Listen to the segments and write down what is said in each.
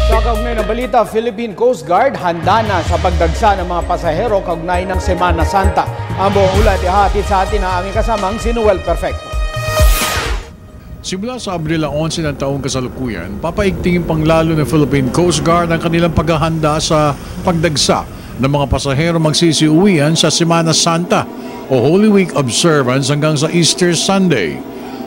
Sa kaugnay na balita, Philippine Coast Guard handa na sa pagdagsa ng mga pasahero kaugnay ng Semana Santa. Ang buong ulat ihahatid sa atin ang aming kasamang si Noel Perfecto. Simula sa Abril 11 ng taong kasalukuyan, papaigtingin pang lalo ng Philippine Coast Guard ang kanilang paghahanda sa pagdagsa ng mga pasahero magsisiuwian sa Semana Santa o Holy Week observance hanggang sa Easter Sunday.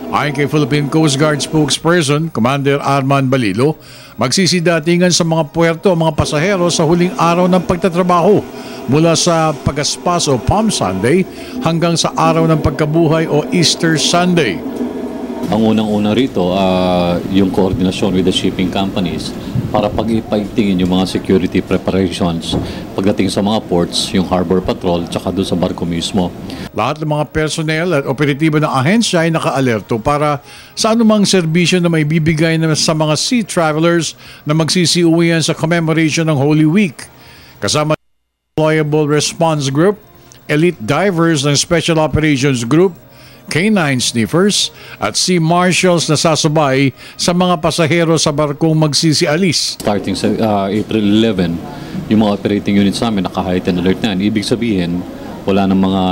Ayon kay Philippine Coast Guard spokesperson, Commander Arman Balilo, magsisidatingan sa mga puerto ang mga pasahero sa huling araw ng pagtatrabaho mula sa Pagaspas o Palm Sunday hanggang sa araw ng pagkabuhay o Easter Sunday. Ang unang-una rito, yung coordination with the shipping companies para pag-ipaigtingin yung mga security preparations pagdating sa mga ports, yung harbor patrol, tsaka doon sa barko mismo. Lahat ng mga personnel at operatibo ng ahensya ay naka-alerto para sa anumang serbisyo na may bibigay na sa mga sea travelers na magsisiuwian sa commemoration ng Holy Week. Kasama ng Deployable Response Group, Elite Divers ng Special Operations Group, K9 Sniffers at Sea Marshals na sasabay sa mga pasahero sa barkong magsisialis. Starting sa April 11, yung mga operating units namin naka-heightened alert na. Ibig sabihin, wala ng mga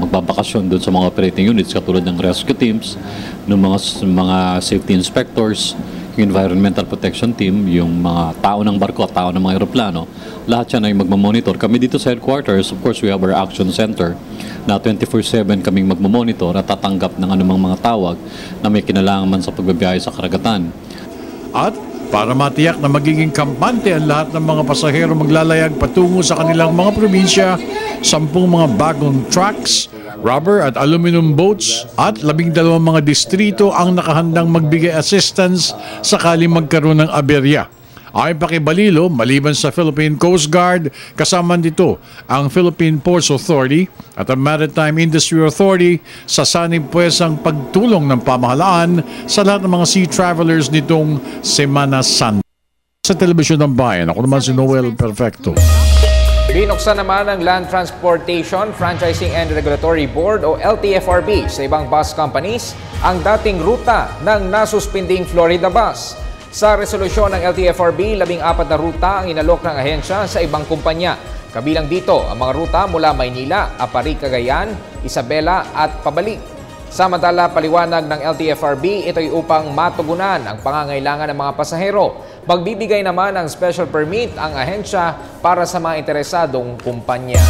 magbabakasyon doon sa mga operating units katulad ng rescue teams, ng mga safety inspectors, yung environmental protection team, yung mga tao ng barko at tao ng mga aeroplano. Lahat yan ay magmamonitor. Kami dito sa headquarters, of course, we have our action center na 24/7 kaming magmamonitor at tatanggap ng anumang mga tawag na may kinalaman man sa pagbabiyahe sa karagatan. At para matiyak na magiging kampante ang lahat ng mga pasahero maglalayag patungo sa kanilang mga probinsya, 10 mga bagong trucks, rubber at aluminum boats at 12 mga distrito ang nakahandang magbigay assistance sakali magkaroon ng aberya. Ayon pa kay Balilo, maliban sa Philippine Coast Guard, kasama dito ang Philippine Ports Authority at ang Maritime Industry Authority sa sanib puwesang pagtulong ng pamahalaan sa lahat ng mga sea travelers nitong Semana Santa. Sa Telebisyon ng Bayan, ako naman si Noel Perfecto. Binuksan naman ng Land Transportation, Franchising and Regulatory Board o LTFRB sa ibang bus companies ang dating ruta ng nasuspending Florida bus. Sa resolusyon ng LTFRB, 14 na ruta ang inalok ng ahensya sa ibang kumpanya. Kabilang dito ang mga ruta mula Maynila, Apari, Cagayan, Isabela at pabalik. Samantala, paliwanag ng LTFRB, ito'y upang matugunan ang pangangailangan ng mga pasahero. Magbibigay naman ng special permit ang ahensya para sa mga interesadong kumpanya.